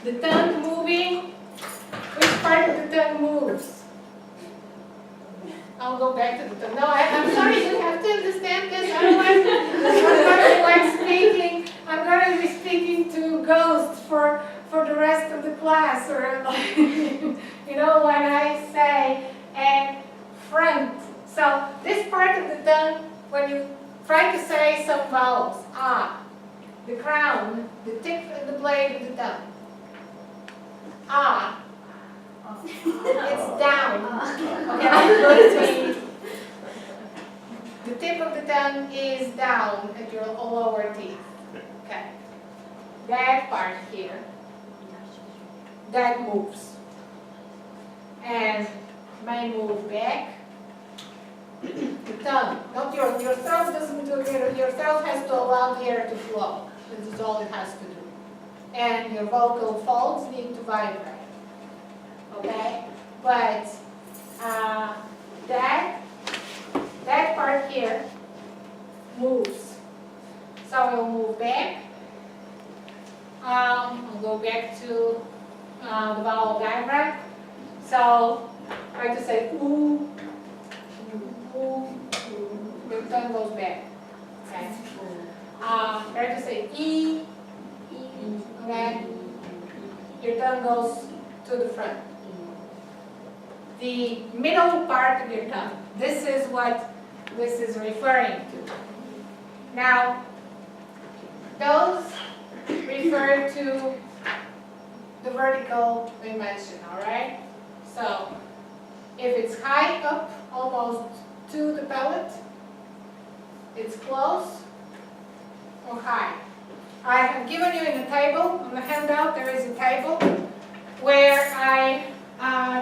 The tongue moving. Which part of the tongue moves? I'll go back to the tongue. No, I'm sorry, you have to understand this, otherwise I'm going to be speaking to ghosts for the rest of the class, or like, you know, when I say and front. So this part of the tongue, when you try to say some vowels, the crown, the tip and the blade of the tongue. It's down. Okay, I'm going to the tip of the tongue is down at your lower teeth. Okay. That part here, that moves. And may move back. The tongue, not your throat doesn't do it. Your throat has to allow the air to flow. This is all it has to do. And your vocal folds need to vibrate. Okay? But that part here moves. So we'll move back. We'll go back to the vowel diagram. So try to say ooh, ooh, ooh. Your tongue goes back. Okay. Try to say e, okay. Your tongue goes to the front. The middle part of your tongue. This is what this is referring to. Now, those refer to the vertical dimension, all right? So, if it's high up, almost to the palate, it's close or high. I have given you in the table, on the handout, there is a table where I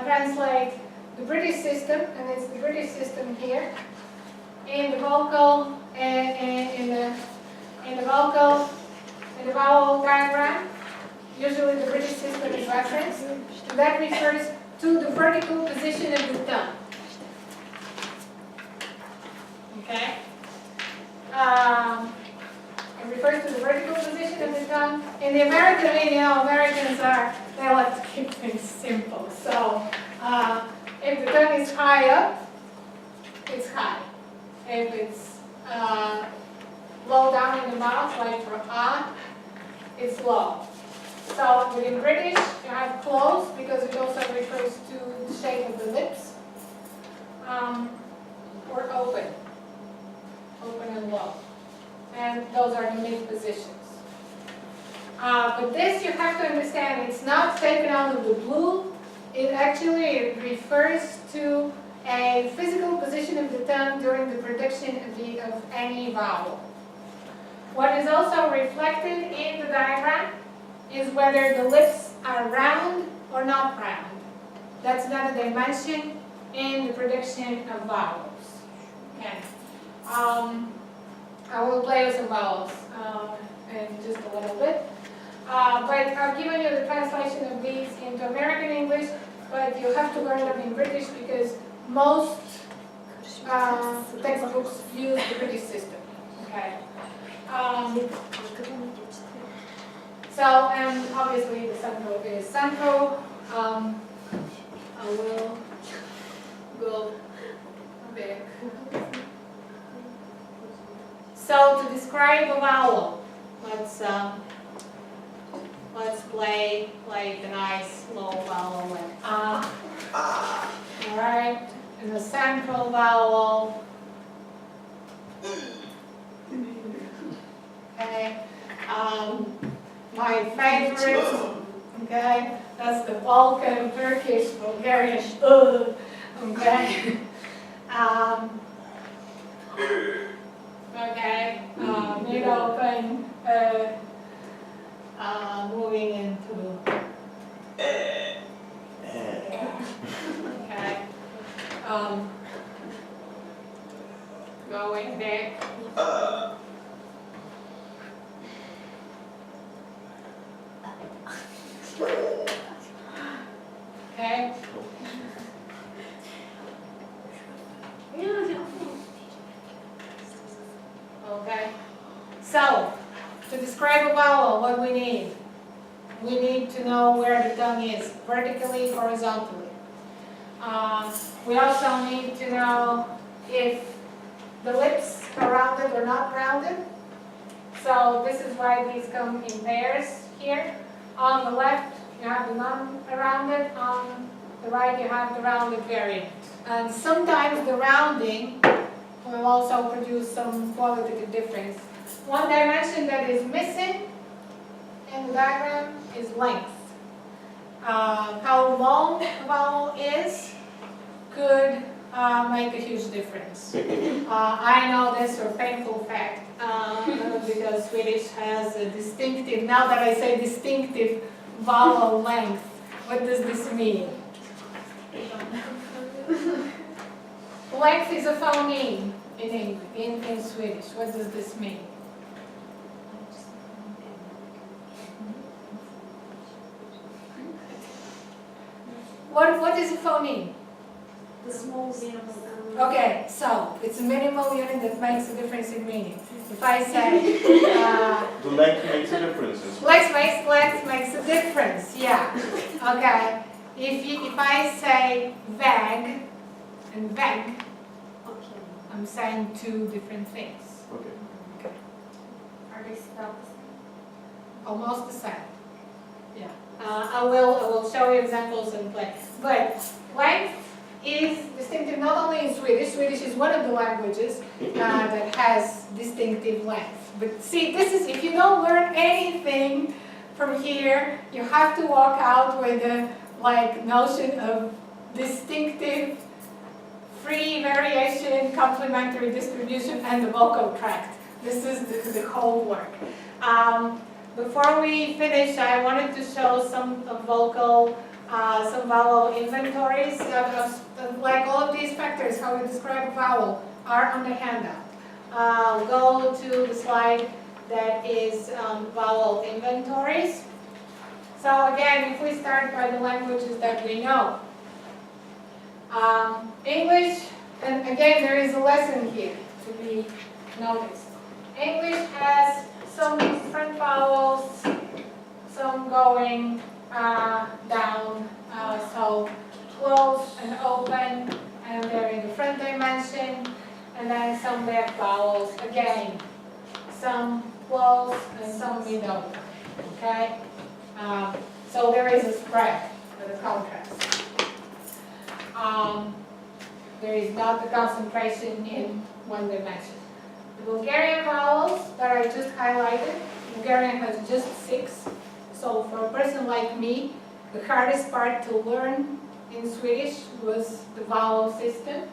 translate the British system, and it's the British system here, in the vocal in the vowel diagram. Usually the British system is referenced. That refers to the vertical position of the tongue. Okay? It refers to the vertical position of the tongue. In the American, you know, Americans they like to keep things simple. So if the tongue is high up, it's high. If it's low down in the mouth, like for it's low. So within British, you have close because it also refers to the shape of the lips, or open and low. And those are the mid positions. But this you have to understand, it's not taken out of the blue. It actually refers to a physical position of the tongue during the production of any vowel. What is also reflected in the diagram is whether the lips are round or not round. That's another dimension in the production of vowels. Okay. I will play with some vowels in just a little bit. But I've given you the translation of these into American English, but you have to learn them in British because most textbooks use the British system. Okay. And obviously the central is central. I will go back. So to describe a vowel, let's play like a nice low vowel like ah. All right, and the central vowel. Okay. My favorite. Okay, that's the Balkan, Turkish, Bulgarian. Okay. Okay. Mid open. Moving into. Okay. Going back. Okay. Okay. So, to describe a vowel, what we need? we need to know where the tongue is, vertically, horizontally. We also need to know if the lips are rounded or not rounded. So this is why these come in pairs here. On the left, you have the non-rounded. On the right, you have the rounded variant. And sometimes the rounding will also produce some qualitative difference. One dimension that is missing in the diagram is length. How long a vowel is could make a huge difference. I know this for painful fact because Swedish has a distinctive, now that I say distinctive vowel length, what does this mean? Length is a phoneme in English, in Swedish. What does this mean? What is a phoneme? The small minimal. Okay, so it's a minimal unit that makes a difference in meaning. If I say The length makes a difference. length makes a difference, yeah. Okay. If I say väg and väg, Okay. I'm saying two different things. Okay. Are they spelled the same? Almost the same. Yeah. I will show you examples and play. But length is distinctive not only in Swedish. Swedish is one of the languages that has distinctive length. But see, this is, if you don't learn anything from here, you have to walk out with a notion of distinctive, free variation, complementary distribution, and the vocal tract. This is the whole work. Before we finish, I wanted to show some vowel inventories. Like all of these factors, how we describe a vowel, are on the handout. I'll go to the slide that is vowel inventories. So again, if we start by the languages that we know. English, and again there is a lesson here to be noticed. English has some front vowels, some going down, so close and open, and they're in the front dimension, and then some back vowels, again, some close and some mid-open, okay? So there is a spread for the contrast. There is not the concentration in one dimension. The Bulgarian vowels that I just highlighted, Bulgarian has just 6. So for a person like me, the hardest part to learn in Swedish was the vowel system,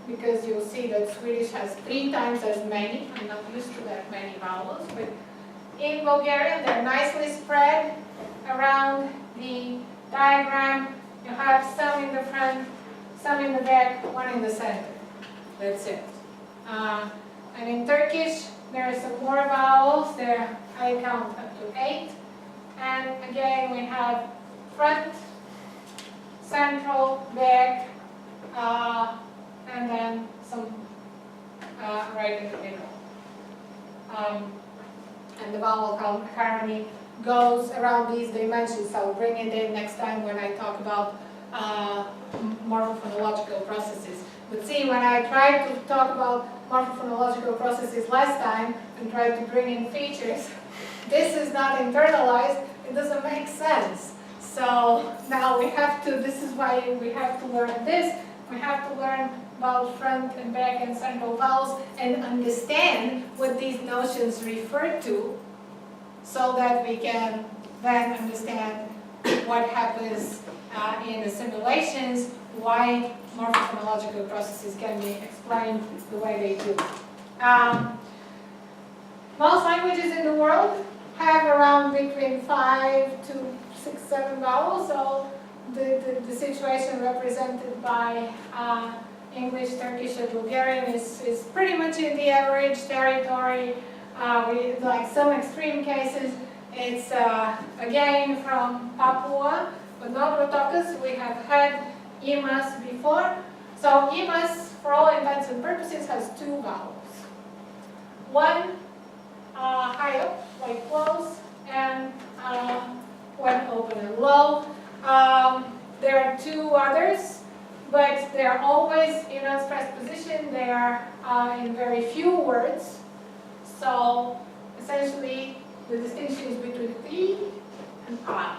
because you'll see that Swedish has 3 times as many. I'm not used to that many vowels, but in Bulgarian they're nicely spread around the diagram. You have some in the front, some in the back, one in the center. That's it. And in Turkish, there are some more vowels. There, I count up to 8. And again, we have front, central, back, and then some right in the middle. And the vowel harmony goes around these dimensions. I'll bring it in next time when I talk about morphophonological processes. But see, when I tried to talk about morphophonological processes last time and tried to bring in features, this is not internalized, it doesn't make sense. So now we have to, this is why we have to learn this. We have to learn about front and back and central vowels and understand what these notions refer to, so that we can then understand what happens in assimilations, why morphophonological processes can be explained the way they do. Most languages in the world have around between 5 to 6, 7 vowels, so the situation represented by English, Turkish, and Bulgarian is pretty much in the average territory. With like some extreme cases, it's again from Papua, but not Rotokas. We have had Imas before. So Imas, for all intents and purposes, has 2 vowels. One high up, like close, and when open and low. There are two others, but they're always in unstressed position. They are in very few words. So essentially, the distinction is between P and I.